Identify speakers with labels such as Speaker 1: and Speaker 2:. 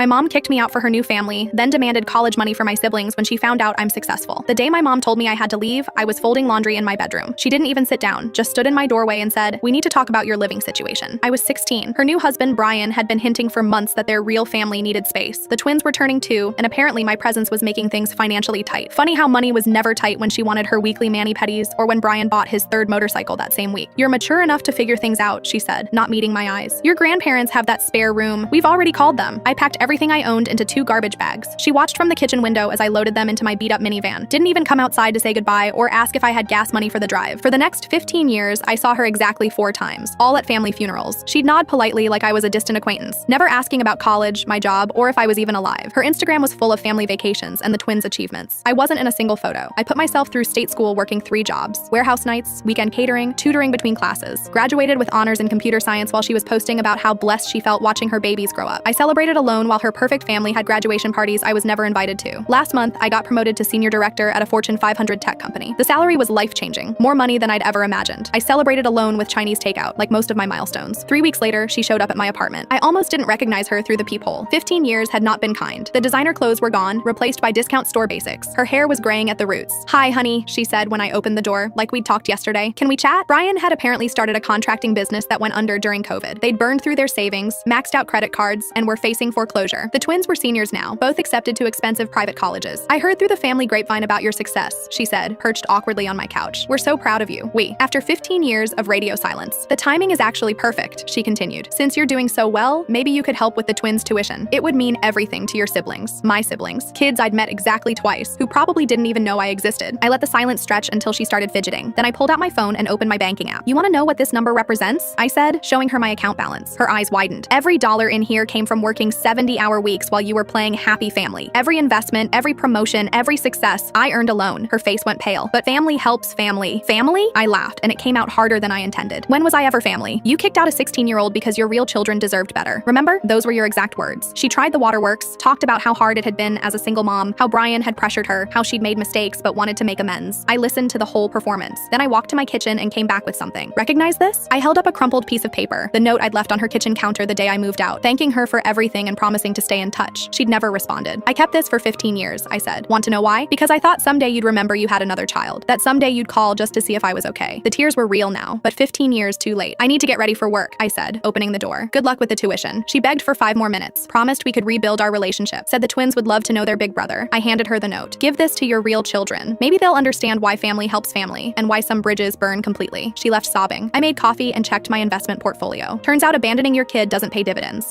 Speaker 1: My mom kicked me out for her new family, then demanded college money for my siblings when she found out I'm successful. The day my mom told me I had to leave, I was folding laundry in my bedroom. She didn't even sit down, just stood in my doorway and said, "We need to talk about your living situation." I was 16. Her new husband, Brian, had been hinting for months that their real family needed space. The twins were turning 2, and apparently my presence was making things financially tight. Funny how money was never tight when she wanted her weekly mani-pedis or when Brian bought his 3rd motorcycle that same week. "You're mature enough to figure things out," she said, not meeting my eyes. "Your grandparents have that spare room. We've already called them." I packed everything I owned into 2 garbage bags. She watched from the kitchen window as I loaded them into my beat-up minivan. Didn't even come outside to say goodbye or ask if I had gas money for the drive. For the next 15 years, I saw her exactly 4 times, all at family funerals. She'd nod politely like I was a distant acquaintance, never asking about college, my job, or if I was even alive. Her Instagram was full of family vacations and the twins' achievements. I wasn't in a single photo. I put myself through state school working 3 jobs: warehouse nights, weekend catering, tutoring between classes. Graduated with honors in computer science while she was posting about how blessed she felt watching her babies grow up. I celebrated alone while her perfect family had graduation parties I was never invited to. Last month, I got promoted to senior director at a Fortune 500 tech company. The salary was life-changing, more money than I'd ever imagined. I celebrated alone with Chinese takeout, like most of my milestones. 3 weeks later, she showed up at my apartment. I almost didn't recognize her through the peephole. 15 years had not been kind. The designer clothes were gone, replaced by discount store basics. Her hair was graying at the roots. "Hi, honey," she said when I opened the door, like we'd talked yesterday. "Can we chat?" Brian had apparently started a contracting business that went under during COVID. They'd burned through their savings, maxed out credit cards, and were facing foreclosure. The twins were seniors now, both accepted to expensive private colleges. "I heard through the family grapevine about your success," she said, perched awkwardly on my couch. "We're so proud of you." After 15 years of radio silence. "The timing is actually perfect," she continued. "Since you're doing so well, maybe you could help with the twins' tuition. It would mean everything to your siblings, my siblings, kids I'd met exactly twice, who probably didn't even know I existed." I let the silence stretch until she started fidgeting. Then I pulled out my phone and opened my banking app. "You want to know what this number represents?" I said, showing her my account balance. Her eyes widened. "Every dollar in here came from working 70-hour weeks while you were playing happy family. Every investment, every promotion, every success, I earned alone." Her face went pale. "But family helps family." "Family?" I laughed, and it came out harder than I intended. "When was I ever family? You kicked out a 16-year-old because your real children deserved better. Remember? Those were your exact words." She tried the waterworks, talked about how hard it had been as a single mom, how Brian had pressured her, how she'd made mistakes but wanted to make amends. I listened to the whole performance. Then I walked to my kitchen and came back with something. "Recognize this?" I held up a crumpled piece of paper, the note I'd left on her kitchen counter the day I moved out, thanking her for everything and promising to stay in touch. She'd never responded. "I kept this for 15 years, I said. "Want to know why?" "Because I thought someday you'd remember you had another child. That someday you'd call just to see if I was okay." The tears were real now, but 15 years too late. "I need to get ready for work," I said, opening the door. "Good luck with the tuition." She begged for 5 more minutes, promised we could rebuild our relationship, said the twins would love to know their big brother. I handed her the note. "Give this to your real children. Maybe they'll understand why family helps family and why some bridges burn completely." She left sobbing. I made coffee and checked my investment portfolio. Turns out abandoning your kid doesn't pay dividends.